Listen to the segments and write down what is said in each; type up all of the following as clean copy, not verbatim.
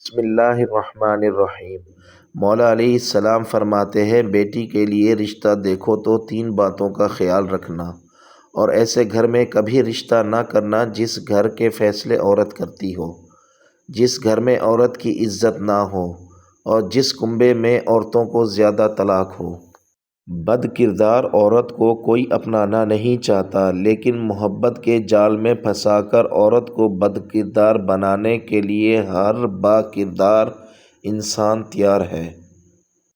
بسم اللہ الرحمن الرحیم۔ مولا علیہ السلام فرماتے ہیں، بیٹی کے لیے رشتہ دیکھو تو 3 باتوں کا خیال رکھنا، اور ایسے گھر میں کبھی رشتہ نہ کرنا جس گھر کے فیصلے عورت کرتی ہو، جس گھر میں عورت کی عزت نہ ہو، اور جس کنبے میں عورتوں کو زیادہ طلاق ہو۔ بد کردار عورت کو کوئی اپنانا نہیں چاہتا، لیکن محبت کے جال میں پھنسا کر عورت کو بد کردار بنانے کے لیے ہر با کردار انسان تیار ہے۔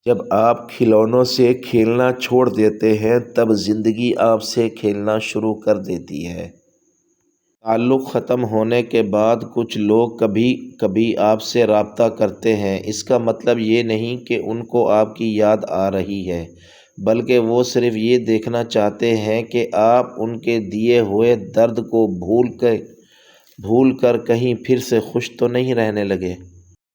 جب آپ کھلونوں سے کھیلنا چھوڑ دیتے ہیں، تب زندگی آپ سے کھیلنا شروع کر دیتی ہے۔ تعلق ختم ہونے کے بعد کچھ لوگ کبھی کبھی آپ سے رابطہ کرتے ہیں۔ اس کا مطلب یہ نہیں کہ ان کو آپ کی یاد آ رہی ہے، بلکہ وہ صرف یہ دیکھنا چاہتے ہیں کہ آپ ان کے دیے ہوئے درد کو بھول کر کہیں پھر سے خوش تو نہیں رہنے لگے۔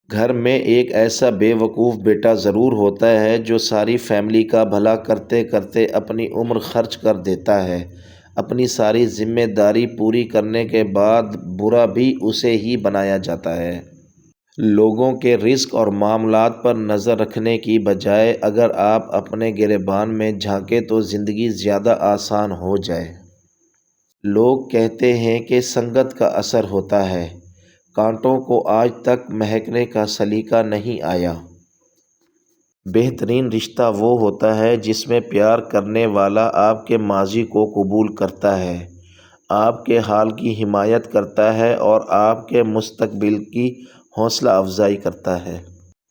گھر میں ایک ایسا بے وقوف بیٹا ضرور ہوتا ہے جو ساری فیملی کا بھلا کرتے کرتے اپنی عمر خرچ کر دیتا ہے۔ اپنی ساری ذمہ داری پوری کرنے کے بعد برا بھی اسے ہی بنایا جاتا ہے۔ لوگوں کے رزق اور معاملات پر نظر رکھنے کی بجائے اگر آپ اپنے گریبان میں جھانکیں تو زندگی زیادہ آسان ہو جائے۔ لوگ کہتے ہیں کہ سنگت کا اثر ہوتا ہے، کانٹوں کو آج تک مہکنے کا سلیقہ نہیں آیا۔ بہترین رشتہ وہ ہوتا ہے جس میں پیار کرنے والا آپ کے ماضی کو قبول کرتا ہے، آپ کے حال کی حمایت کرتا ہے اور آپ کے مستقبل کی حوصلہ افزائی کرتا ہے۔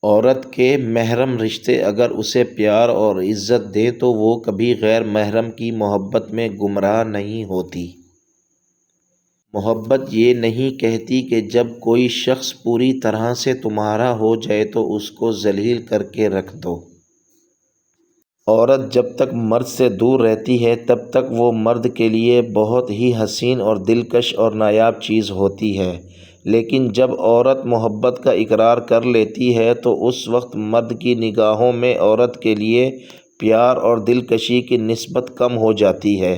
عورت کے محرم رشتے اگر اسے پیار اور عزت دیں تو وہ کبھی غیر محرم کی محبت میں گمراہ نہیں ہوتی۔ محبت یہ نہیں کہتی کہ جب کوئی شخص پوری طرح سے تمہارا ہو جائے تو اس کو ذلیل کر کے رکھ دو۔ عورت جب تک مرد سے دور رہتی ہے تب تک وہ مرد کے لیے بہت ہی حسین اور دلکش اور نایاب چیز ہوتی ہے، لیکن جب عورت محبت کا اقرار کر لیتی ہے تو اس وقت مرد کی نگاہوں میں عورت کے لیے پیار اور دلکشی کی نسبت کم ہو جاتی ہے،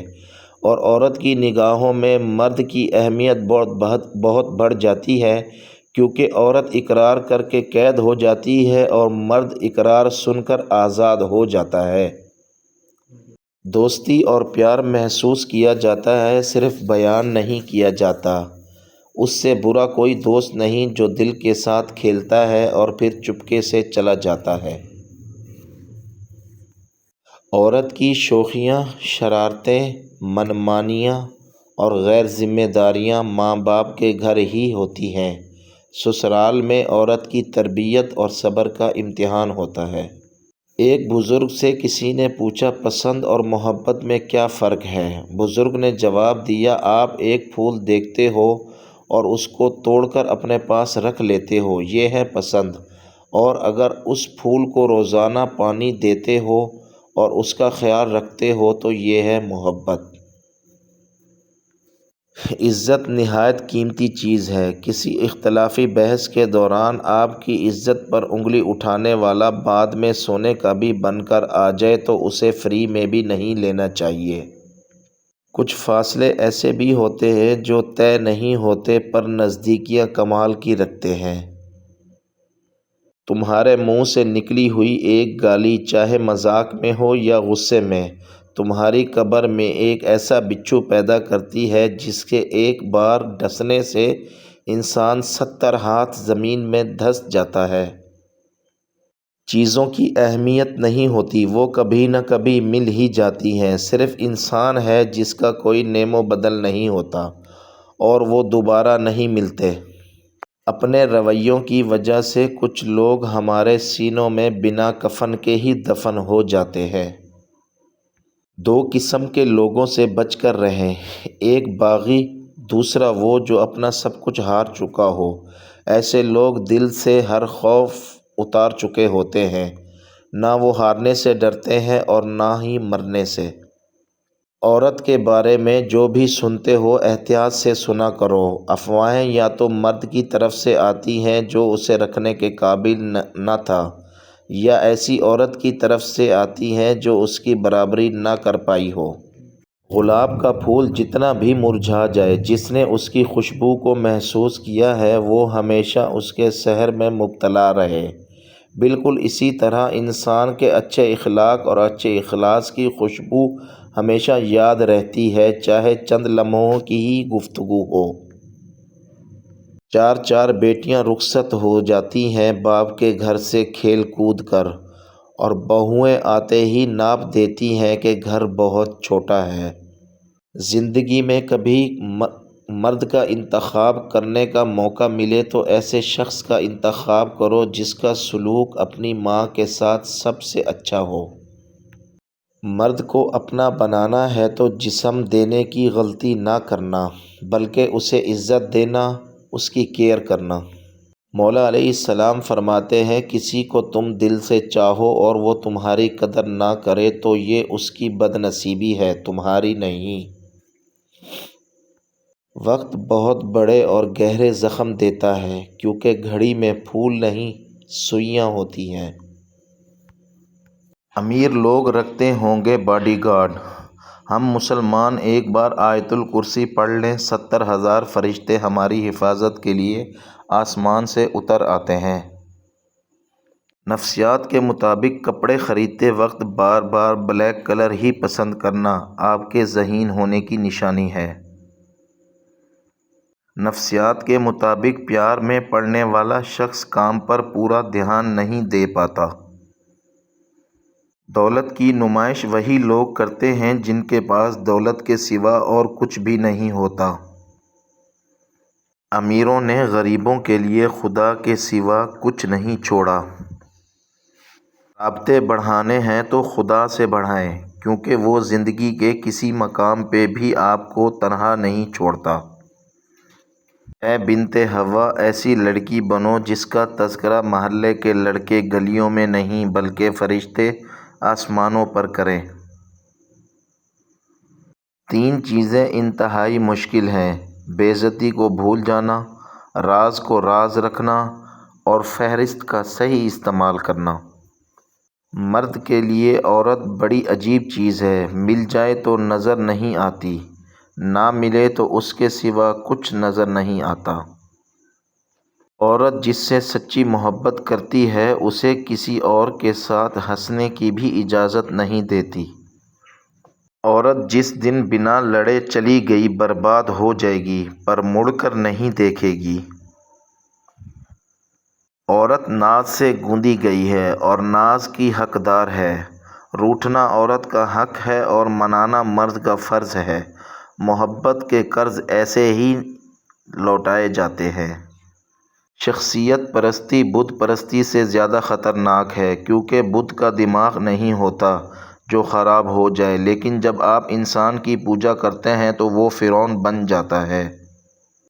اور عورت کی نگاہوں میں مرد کی اہمیت بہت بڑھ جاتی ہے، کیونکہ عورت اقرار کر کے قید ہو جاتی ہے اور مرد اقرار سن کر آزاد ہو جاتا ہے۔ دوستی اور پیار محسوس کیا جاتا ہے، صرف بیان نہیں کیا جاتا۔ اس سے برا کوئی دوست نہیں جو دل کے ساتھ کھیلتا ہے اور پھر چپکے سے چلا جاتا ہے۔ عورت کی شوخیاں، شرارتیں، من مانیاں اور غیر ذمہ داریاں ماں باپ کے گھر ہی ہوتی ہیں۔ سسرال میں عورت کی تربیت اور صبر کا امتحان ہوتا ہے۔ ایک بزرگ سے کسی نے پوچھا، پسند اور محبت میں کیا فرق ہے؟ بزرگ نے جواب دیا، آپ ایک پھول دیکھتے ہو اور اس کو توڑ کر اپنے پاس رکھ لیتے ہو، یہ ہے پسند، اور اگر اس پھول کو روزانہ پانی دیتے ہو اور اس کا خیال رکھتے ہو تو یہ ہے محبت۔ عزت نہایت قیمتی چیز ہے۔ کسی اختلافی بحث کے دوران آپ کی عزت پر انگلی اٹھانے والا بعد میں سونے کا بھی بن کر آ جائے تو اسے فری میں بھی نہیں لینا چاہیے۔ کچھ فاصلے ایسے بھی ہوتے ہیں جو طے نہیں ہوتے پر نزدیکیاں کمال کی رکھتے ہیں۔ تمہارے منہ سے نکلی ہوئی ایک گالی، چاہے مذاق میں ہو یا غصے میں، تمہاری قبر میں ایک ایسا بچھو پیدا کرتی ہے جس کے ایک بار ڈسنے سے انسان 70 ہاتھ زمین میں دھس جاتا ہے۔ چیزوں کی اہمیت نہیں ہوتی، وہ کبھی نہ کبھی مل ہی جاتی ہیں، صرف انسان ہے جس کا کوئی نیم و بدل نہیں ہوتا اور وہ دوبارہ نہیں ملتے۔ اپنے رویوں کی وجہ سے کچھ لوگ ہمارے سینوں میں بنا کفن کے ہی دفن ہو جاتے ہیں۔ 2 قسم کے لوگوں سے بچ کر رہیں، ایک باغی، دوسرا وہ جو اپنا سب کچھ ہار چکا ہو۔ ایسے لوگ دل سے ہر خوف اتار چکے ہوتے ہیں، نہ وہ ہارنے سے ڈرتے ہیں اور نہ ہی مرنے سے۔ عورت کے بارے میں جو بھی سنتے ہو احتیاط سے سنا کرو۔ افواہیں یا تو مرد کی طرف سے آتی ہیں جو اسے رکھنے کے قابل نہ تھا، یا ایسی عورت کی طرف سے آتی ہیں جو اس کی برابری نہ کر پائی ہو۔ گلاب کا پھول جتنا بھی مرجھا جائے، جس نے اس کی خوشبو کو محسوس کیا ہے وہ ہمیشہ اس کے سحر میں مبتلا رہے۔ بالکل اسی طرح انسان کے اچھے اخلاق اور اچھے اخلاص کی خوشبو ہمیشہ یاد رہتی ہے، چاہے چند لمحوں کی ہی گفتگو ہو۔ چار چار بیٹیاں رخصت ہو جاتی ہیں باپ کے گھر سے کھیل کود کر، اور بہوئیں آتے ہی ناپ دیتی ہیں کہ گھر بہت چھوٹا ہے۔ زندگی میں کبھی مرد کا انتخاب کرنے کا موقع ملے تو ایسے شخص کا انتخاب کرو جس کا سلوک اپنی ماں کے ساتھ سب سے اچھا ہو۔ مرد کو اپنا بنانا ہے تو جسم دینے کی غلطی نہ کرنا، بلکہ اسے عزت دینا، اس کی کیئر کرنا۔ مولا علیہ السلام فرماتے ہیں، کسی کو تم دل سے چاہو اور وہ تمہاری قدر نہ کرے تو یہ اس کی بد نصیبی ہے، تمہاری نہیں۔ وقت بہت بڑے اور گہرے زخم دیتا ہے، کیونکہ گھڑی میں پھول نہیں سوئیاں ہوتی ہیں۔ امیر لوگ رکھتے ہوں گے باڈی گارڈ، ہم مسلمان ایک بار آیت الکرسی پڑھ لیں، 70,000 فرشتے ہماری حفاظت کے لیے آسمان سے اتر آتے ہیں۔ نفسیات کے مطابق کپڑے خریدتے وقت بار بار بلیک کلر ہی پسند کرنا آپ کے ذہین ہونے کی نشانی ہے۔ نفسیات کے مطابق پیار میں پڑنے والا شخص کام پر پورا دھیان نہیں دے پاتا۔ دولت کی نمائش وہی لوگ کرتے ہیں جن کے پاس دولت کے سوا اور کچھ بھی نہیں ہوتا۔ امیروں نے غریبوں کے لیے خدا کے سوا کچھ نہیں چھوڑا۔ رابطے بڑھانے ہیں تو خدا سے بڑھائیں، کیونکہ وہ زندگی کے کسی مقام پہ بھی آپ کو تنہا نہیں چھوڑتا۔ اے بنت حوا، ایسی لڑکی بنو جس کا تذکرہ محلے کے لڑکے گلیوں میں نہیں بلکہ فرشتے آسمانوں پر کریں۔ تین چیزیں انتہائی مشکل ہیں: بے عزتی کو بھول جانا، راز کو راز رکھنا، اور فہرست کا صحیح استعمال کرنا۔ مرد کے لیے عورت بڑی عجیب چیز ہے، مل جائے تو نظر نہیں آتی، نہ ملے تو اس کے سوا کچھ نظر نہیں آتا۔ عورت جس سے سچی محبت کرتی ہے اسے کسی اور کے ساتھ ہنسنے کی بھی اجازت نہیں دیتی۔ عورت جس دن بنا لڑے چلی گئی برباد ہو جائے گی، پر مڑ کر نہیں دیکھے گی۔ عورت ناز سے گوندی گئی ہے اور ناز کی حقدار ہے۔ روٹھنا عورت کا حق ہے اور منانا مرد کا فرض ہے۔ محبت کے قرض ایسے ہی لوٹائے جاتے ہیں۔ شخصیت پرستی بت پرستی سے زیادہ خطرناک ہے، کیونکہ بت کا دماغ نہیں ہوتا جو خراب ہو جائے، لیکن جب آپ انسان کی پوجا کرتے ہیں تو وہ فرعون بن جاتا ہے۔